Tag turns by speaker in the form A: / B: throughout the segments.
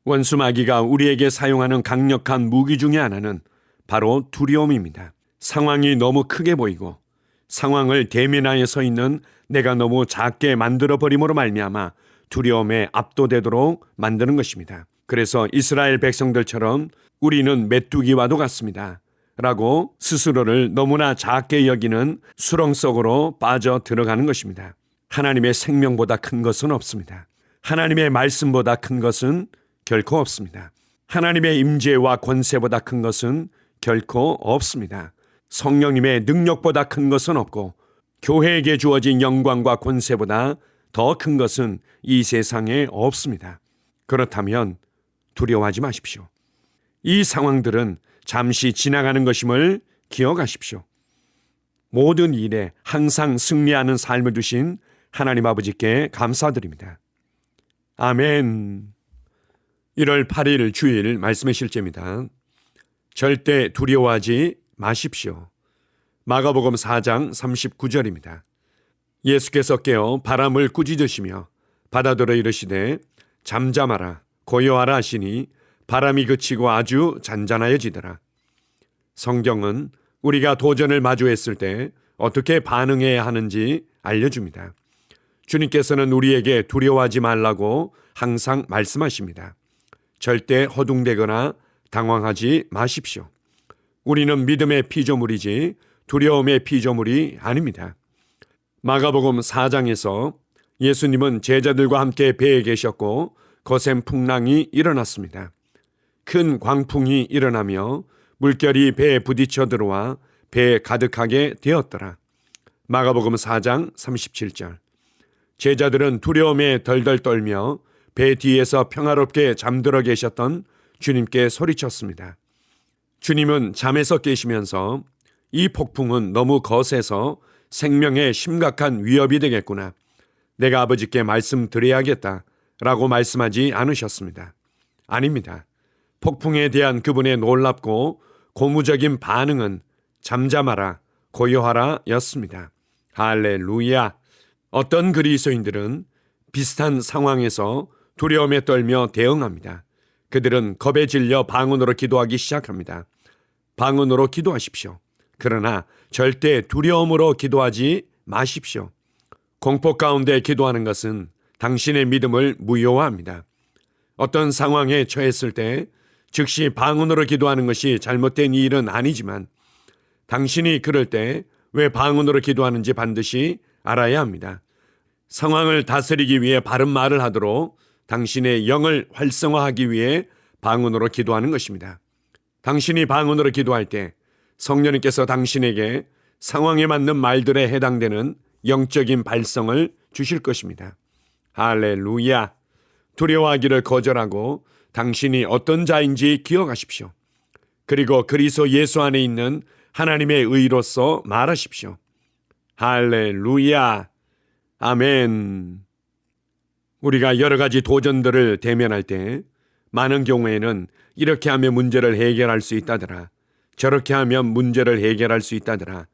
A: 원수 마귀가 우리에게 사용하는 강력한 무기 중에 하나는 바로 두려움입니다. 상황이 너무 크게 보이고 상황을 대면하에 서 있는 내가 너무 작게 만들어버림으로 말미암아 두려움에 압도되도록 만드는 것입니다. 그래서 이스라엘 백성들처럼 우리는 메뚜기와도 같습니다 라고 스스로를 너무나 작게 여기는 수렁 속으로 빠져 들어가는 것입니다. 하나님의 생명보다 큰 것은 없습니다. 하나님의 말씀보다 큰 것은 결코 없습니다. 하나님의 임재와 권세보다 큰 것은 결코 없습니다. 성령님의 능력보다 큰 것은 없고 교회에게 주어진 영광과 권세보다 더 큰 것은 이 세상에 없습니다. 그렇다면 두려워하지 마십시오. 이 상황들은 잠시 지나가는 것임을 기억하십시오. 모든 일에 항상 승리하는 삶을 주신 하나님 아버지께 감사드립니다. 아멘. 1월 8일 주일 말씀의 실제입니다. 절대 두려워하지 마십시오. 마가복음 4장 39절입니다. 예수께서 깨어 바람을 꾸짖으시며 바다더러 이르시되 잠잠하라 고요하라 하시니 바람이 그치고 아주 잔잔하여지더라. 성경은 우리가 도전을 마주했을 때 어떻게 반응해야 하는지 알려줍니다. 주님께서는 우리에게 두려워하지 말라고 항상 말씀하십니다. 절대 허둥대거나 당황하지 마십시오. 우리는 믿음의 피조물이지 두려움의 피조물이 아닙니다. 마가복음 4장에서 예수님은 제자들과 함께 배에 계셨고 거센 풍랑이 일어났습니다. 큰 광풍이 일어나며 물결이 배에 부딪혀 들어와 배에 가득하게 되었더라. 마가복음 4장 37절. 제자들은 두려움에 덜덜 떨며 배 뒤에서 평화롭게 잠들어 계셨던 주님께 소리쳤습니다. 주님은 잠에서 깨시면서 이 폭풍은 너무 거세서 생명에 심각한 위협이 되겠구나. 내가 아버지께 말씀드려야겠다 라고 말씀하지 않으셨습니다. 아닙니다. 폭풍에 대한 그분의 놀랍고 고무적인 반응은 잠잠하라, 고요하라 였습니다. 할렐루야. 어떤 그리스도인들은 비슷한 상황에서 두려움에 떨며 대응합니다. 그들은 겁에 질려 방언으로 기도하기 시작합니다. 방언으로 기도하십시오. 그러나 절대 두려움으로 기도하지 마십시오. 공포 가운데 기도하는 것은 당신의 믿음을 무효화합니다. 어떤 상황에 처했을 때 즉시 방언으로 기도하는 것이 잘못된 일은 아니지만 당신이 그럴 때 왜 방언으로 기도하는지 반드시 알아야 합니다. 상황을 다스리기 위해 바른 말을 하도록 당신의 영을 활성화하기 위해 방언으로 기도하는 것입니다. 당신이 방언으로 기도할 때 성령님께서 당신에게 상황에 맞는 말들에 해당되는 영적인 발성을 주실 것입니다. 할렐루야. 두려워하기를 거절하고 당신이 어떤 자인지 기억하십시오. 그리고 그리스도 예수 안에 있는 하나님의 의로서 말하십시오. 할렐루야. 아멘. 우리가 여러 가지 도전들을 대면할 때 많은 경우에는 이렇게 하면 문제를 해결할 수 있다더라, 저렇게 하면 문제를 해결할 수 있다더라,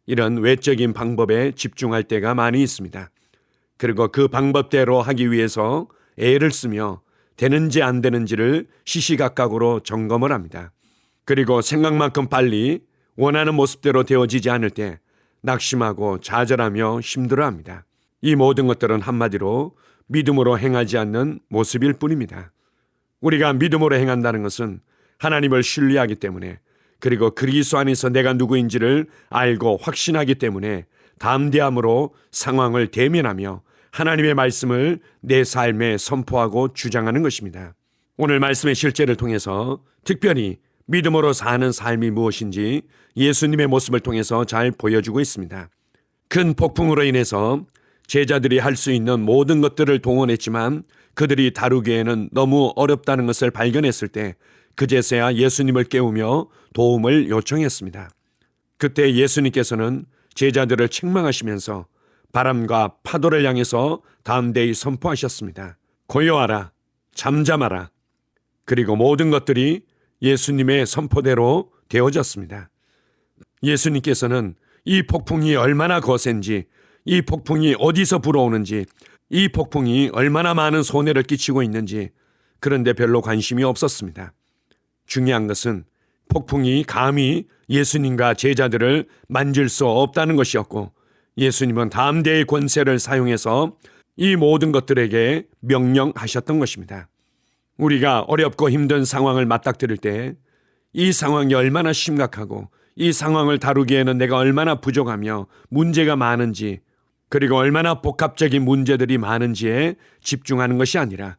A: 이런 외적인 방법에 집중할 때가 많이 있습니다. 그리고 그 방법대로 하기 위해서 애를 쓰며 되는지 안 되는지를 시시각각으로 점검을 합니다. 그리고 생각만큼 빨리 원하는 모습대로 되어지지 않을 때 낙심하고 좌절하며 힘들어합니다. 이 모든 것들은 한마디로 믿음으로 행하지 않는 모습일 뿐입니다. 우리가 믿음으로 행한다는 것은 하나님을 신뢰하기 때문에, 그리고 그리스도 안에서 내가 누구인지를 알고 확신하기 때문에 담대함으로 상황을 대면하며 하나님의 말씀을 내 삶에 선포하고 주장하는 것입니다. 오늘 말씀의 실제를 통해서 특별히 믿음으로 사는 삶이 무엇인지 예수님의 모습을 통해서 잘 보여주고 있습니다. 큰 폭풍으로 인해서 제자들이 할 수 있는 모든 것들을 동원했지만 그들이 다루기에는 너무 어렵다는 것을 발견했을 때 그제서야 예수님을 깨우며 도움을 요청했습니다. 그때 예수님께서는 제자들을 책망하시면서 바람과 파도를 향해서 담대히 선포하셨습니다. 고요하라, 잠잠하라. 그리고 모든 것들이 예수님의 선포대로 되어졌습니다. 예수님께서는 이 폭풍이 얼마나 거센지, 이 폭풍이 어디서 불어오는지, 이 폭풍이 얼마나 많은 손해를 끼치고 있는지 그런데 별로 관심이 없었습니다. 중요한 것은 폭풍이 감히 예수님과 제자들을 만질 수 없다는 것이었고, 예수님은 담대의 권세를 사용해서 이 모든 것들에게 명령하셨던 것입니다. 우리가 어렵고 힘든 상황을 맞닥뜨릴 때 이 상황이 얼마나 심각하고 이 상황을 다루기에는 내가 얼마나 부족하며 문제가 많은지, 그리고 얼마나 복합적인 문제들이 많은지에 집중하는 것이 아니라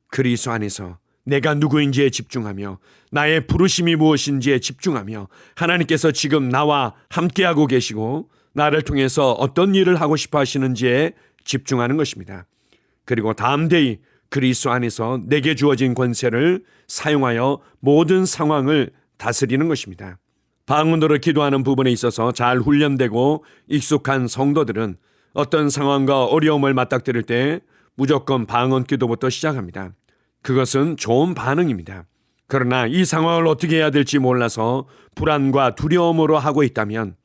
A: 그리스도 안에서 내가 누구인지에 집중하며 나의 부르심이 무엇인지에 집중하며 하나님께서 지금 나와 함께하고 계시고 나를 통해서 어떤 일을 하고 싶어 하시는지에 집중하는 것입니다. 그리고 담대히 그리스도 안에서 내게 주어진 권세를 사용하여 모든 상황을 다스리는 것입니다. 방언으로 기도하는 부분에 있어서 잘 훈련되고 익숙한 성도들은 어떤 상황과 어려움을 맞닥뜨릴 때 무조건 방언 기도부터 시작합니다. 그것은 좋은 반응입니다. 그러나 이 상황을 어떻게 해야 될지 몰라서 불안과 두려움으로 하고 있다면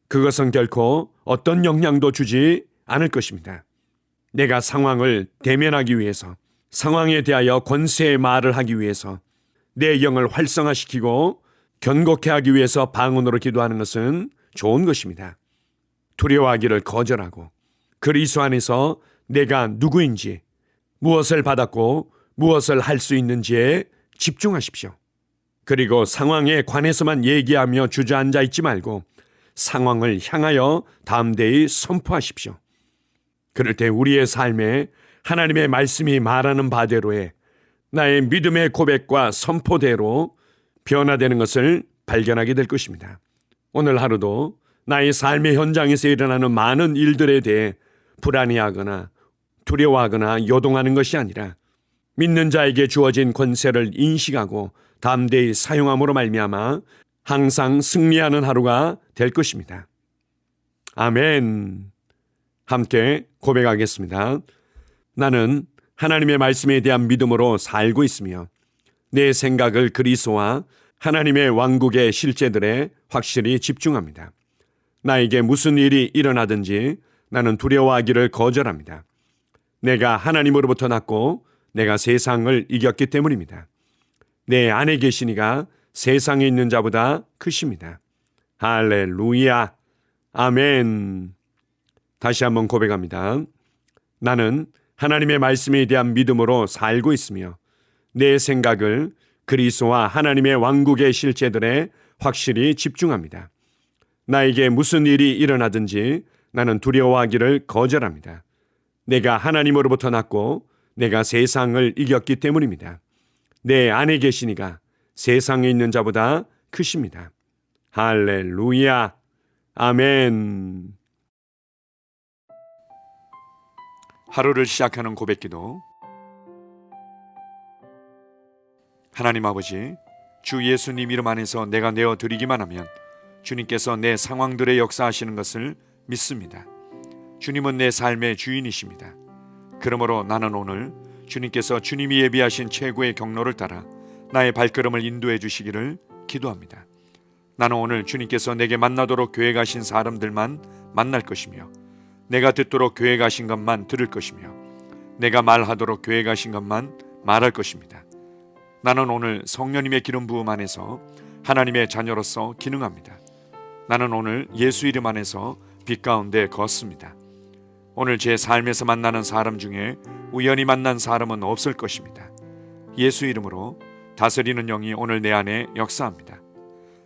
A: 그것은 결코 어떤 영향도 주지 않을 것입니다. 내가 상황을 대면하기 위해서, 상황에 대하여 권세의 말을 하기 위해서, 내 영을 활성화시키고 견고케 하기 위해서 방언으로 기도하는 것은 좋은 것입니다. 두려워하기를 거절하고 그리스도 안에서 내가 누구인지, 무엇을 받았고 무엇을 할 수 있는지에 집중하십시오. 그리고 상황에 관해서만 얘기하며 주저앉아 있지 말고 상황을 향하여 담대히 선포하십시오. 그럴 때 우리의 삶에 하나님의 말씀이 말하는 바대로의 나의 믿음의 고백과 선포대로 변화되는 것을 발견하게 될 것입니다. 오늘 하루도 나의 삶의 현장에서 일어나는 많은 일들에 대해 불안해하거나 두려워하거나 요동하는 것이 아니라 믿는 자에게 주어진 권세를 인식하고 담대히 사용함으로 말미암아 항상 승리하는 하루가 될 것입니다. 아멘. 함께 고백하겠습니다. 나는 하나님의 말씀에 대한 믿음으로 살고 있으며 내 생각을 그리스도와 하나님의 왕국의 실제들에 확실히 집중합니다. 나에게 무슨 일이 일어나든지 나는 두려워하기를 거절합니다. 내가 하나님으로부터 났고 내가 세상을 이겼기 때문입니다. 내 안에 계신 이가 세상에 있는 자보다 크십니다. 할렐루야. 아멘. 다시 한번 고백합니다. 나는 하나님의 말씀에 대한 믿음으로 살고 있으며 내 생각을 그리스도와 하나님의 왕국의 실제들에 확실히 집중합니다. 나에게 무슨 일이 일어나든지 나는 두려워하기를 거절합니다. 내가 하나님으로부터 났고 내가 세상을 이겼기 때문입니다. 내 안에 계신 이가 세상에 있는 자보다 크십니다. 할렐루야. 아멘. 하루를 시작하는 고백기도. 하나님 아버지, 주 예수님 이름 안에서 내가 내어드리기만 하면 주님께서 내 상황들에 역사하시는 것을 믿습니다. 주님은 내 삶의 주인이십니다. 그러므로 나는 오늘 주님께서 주님이 예비하신 최고의 경로를 따라 나의 발걸음을 인도해 주시기를 기도합니다. 나는 오늘 주님께서 내게 만나도록 계획하신 사람들만 만날 것이며 내가 듣도록 계획하신 것만 들을 것이며 내가 말하도록 계획하신 것만 말할 것입니다. 나는 오늘 성령님의 기름 부음 안에서 하나님의 자녀로서 기능합니다. 나는 오늘 예수 이름 안에서 빛 가운데 걷습니다. 오늘 제 삶에서 만나는 사람 중에 우연히 만난 사람은 없을 것입니다. 예수 이름으로 다스리는 영이 오늘 내 안에 역사합니다.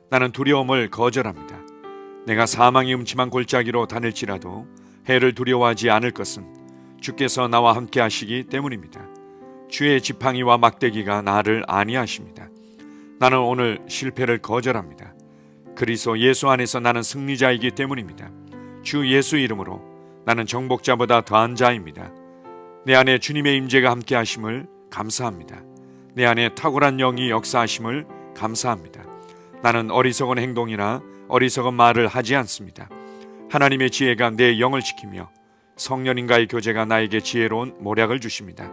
A: 나는 두려움을 거절합니다. 내가 사망의 음침한 골짜기로 다닐지라도 해를 두려워하지 않을 것은 주께서 나와 함께 하시기 때문입니다. 주의 지팡이와 막대기가 나를 안위하십니다. 나는 오늘 실패를 거절합니다. 그리스도 예수 안에서 나는 승리자이기 때문입니다. 주 예수 이름으로 나는 정복자보다 더한 자입니다. 내 안에 주님의 임재가 함께 하심을 감사합니다. 내 안에 탁월한 영이 역사하심을 감사합니다. 나는 어리석은 행동이나 어리석은 말을 하지 않습니다. 하나님의 지혜가 내 영을 지키며 성령님과의 교제가 나에게 지혜로운 모략을 주십니다.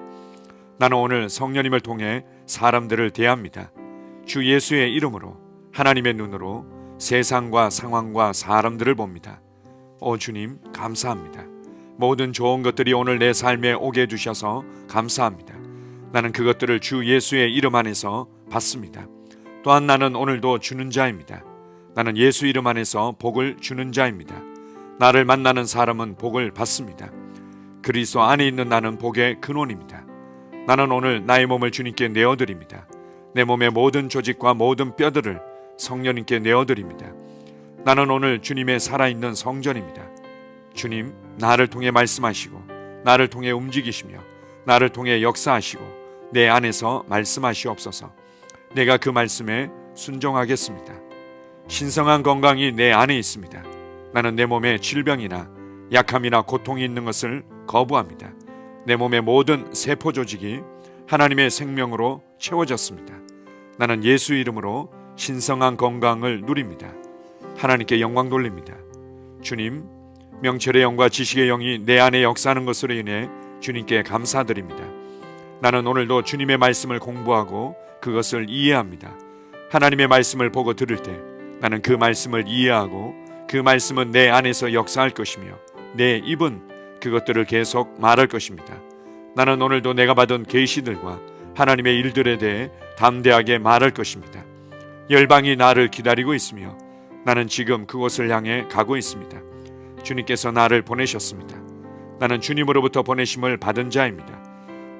A: 나는 오늘 성령님을 통해 사람들을 대합니다. 주 예수의 이름으로 하나님의 눈으로 세상과 상황과 사람들을 봅니다. 오 주님 감사합니다. 모든 좋은 것들이 오늘 내 삶에 오게 해주셔서 감사합니다.
B: 나는 그것들을 주 예수의 이름 안에서 받습니다. 또한 나는 오늘도 주는 자입니다. 나는 예수 이름 안에서 복을 주는 자입니다. 나를 만나는 사람은 복을 받습니다. 그리스도 안에 있는 나는 복의 근원입니다. 나는 오늘 나의 몸을 주님께 내어드립니다. 내 몸의 모든 조직과 모든 뼈들을 성령님께 내어드립니다. 나는 오늘 주님의 살아있는 성전입니다. 주님, 나를 통해 말씀하시고 나를 통해 움직이시며 나를 통해 역사하시고 내 안에서 말씀하시옵소서. 내가 그 말씀에 순종하겠습니다. 신성한 건강이 내 안에 있습니다. 나는 내 몸에 질병이나 약함이나 고통이 있는 것을 거부합니다. 내 몸의 모든 세포 조직이 하나님의 생명으로 채워졌습니다. 나는 예수 이름으로 신성한 건강을 누립니다. 하나님께 영광 돌립니다. 주님, 명철의 영과 지식의 영이 내 안에 역사하는 것으로 인해 주님께 감사드립니다. 나는 오늘도 주님의 말씀을 공부하고 그것을 이해합니다. 하나님의 말씀을 보고 들을 때 나는 그 말씀을 이해하고 그 말씀은 내 안에서 역사할 것이며 내 입은 그것들을 계속 말할 것입니다. 나는 오늘도 내가 받은 계시들과 하나님의 일들에 대해 담대하게 말할 것입니다. 열방이 나를 기다리고 있으며 나는 지금 그곳을 향해 가고 있습니다. 주님께서 나를 보내셨습니다. 나는 주님으로부터 보내심을 받은 자입니다.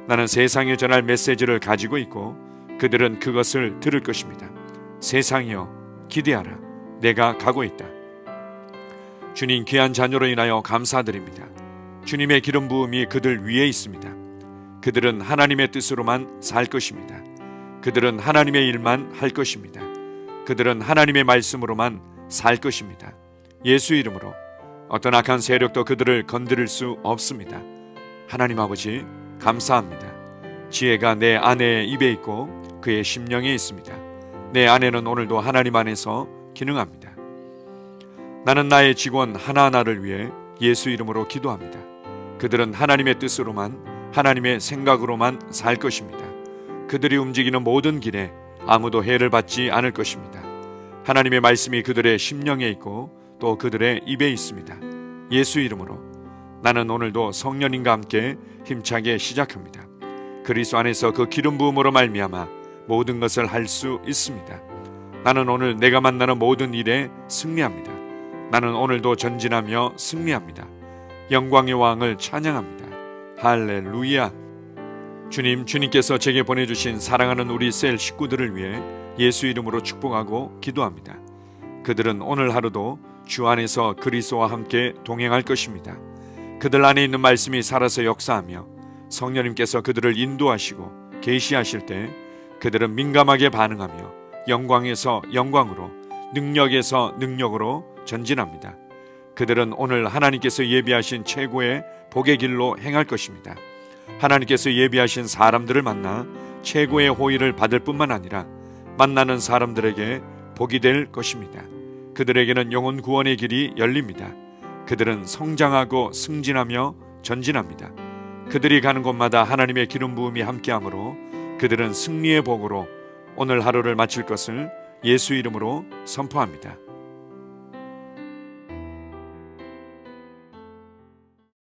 B: 나는 세상에 전할 메시지를 가지고 있고 그들은 그것을 들을 것입니다. 세상이여 기대하라. 내가 가고 있다. 주님 귀한 자녀로 인하여 감사드립니다. 주님의 기름 부음이 그들 위에 있습니다. 그들은 하나님의 뜻으로만 살 것입니다. 그들은 하나님의 일만 할 것입니다. 그들은 하나님의 말씀으로만 살 것입니다. 예수 이름으로 어떤 악한 세력도 그들을 건드릴 수 없습니다. 하나님 아버지 감사합니다. 지혜가 내 아내의 입에 있고 그의 심령에 있습니다. 내 아내는 오늘도 하나님 안에서 기능합니다. 나는 나의 직원 하나하나를 위해 예수 이름으로 기도합니다. 그들은 하나님의 뜻으로만 하나님의 생각으로만 살 것입니다. 그들이 움직이는 모든 길에 아무도 해를 받지 않을 것입니다. 하나님의 말씀이 그들의 심령에 있고 또 그들의 입에 있습니다. 예수 이름으로 나는 오늘도 성령님과 함께 힘차게 시작합니다. 그리스도 안에서 그 기름 부음으로 말미암아 모든 것을 할 수 있습니다. 나는 오늘 내가 만나는 모든 일에 승리합니다. 나는 오늘도 전진하며 승리합니다. 영광의 왕을 찬양합니다. 할렐루야. 주님께서 제게 보내주신 사랑하는 우리 셀 식구들을 위해 예수 이름으로 축복하고 기도합니다. 그들은 오늘 하루도 주 안에서 그리스도와 함께 동행할 것입니다. 그들 안에 있는 말씀이 살아서 역사하며 성령님께서 그들을 인도하시고 계시하실 때 그들은 민감하게 반응하며 영광에서 영광으로 능력에서 능력으로 전진합니다. 그들은 오늘 하나님께서 예비하신 최고의 복의 길로 행할 것입니다. 하나님께서 예비하신 사람들을 만나 최고의 호의를 받을 뿐만 아니라 만나는 사람들에게 복이 될 것입니다. 그들에게는 영혼 구원의 길이 열립니다. 그들은 성장하고 승진하며 전진합니다. 그들이 가는 곳마다 하나님의 기름 부음이 함께하므로 그들은 승리의 복으로 오늘 하루를 마칠 것을 예수 이름으로 선포합니다.